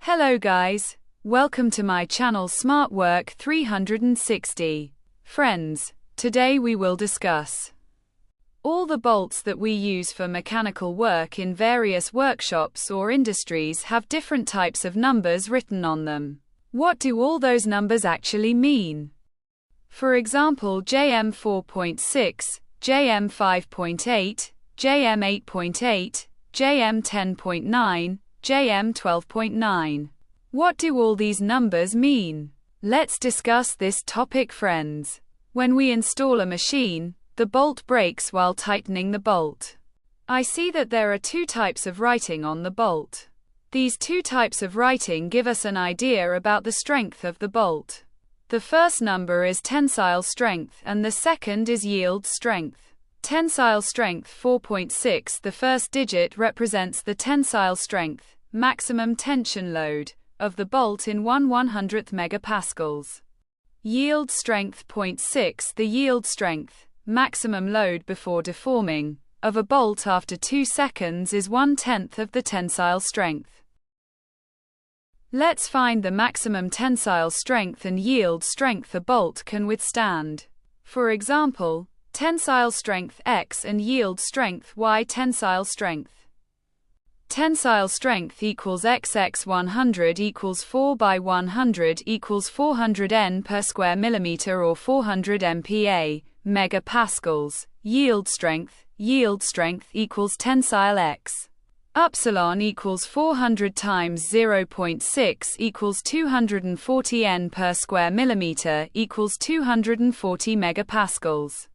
Hello guys, welcome to my channel Smart Work 360. Friends, today we will discuss all the bolts that we use for mechanical work in various workshops or industries have different types of numbers written on them. What do all those numbers actually mean? For example, JM 4.6, JM 5.8, JM 8.8, JM 10.9, JM 12.9. What do all these numbers mean? Let's discuss this topic, friends. When we install a machine, the bolt breaks while tightening the bolt. I see that there are two types of writing on the bolt. These two types of writing give us an idea about the strength of the bolt. The first number is tensile strength and the second is yield strength. Tensile strength 4.6. The first digit represents the tensile strength, maximum tension load, of the bolt in 1/100th megapascals. Yield strength 0.6. The yield strength, maximum load before deforming, of a bolt after 2 seconds is 1/10 of the tensile strength. Let's find the maximum tensile strength and yield strength a bolt can withstand. For example, tensile strength X and yield strength Y. Tensile strength. Tensile strength equals XX 100 equals 4 by 100 equals 400 N per square millimeter or 400 MPa, megapascals. Yield strength equals tensile X. Upsilon equals 400 times 0.6 equals 240 N per square millimeter equals 240 megapascals.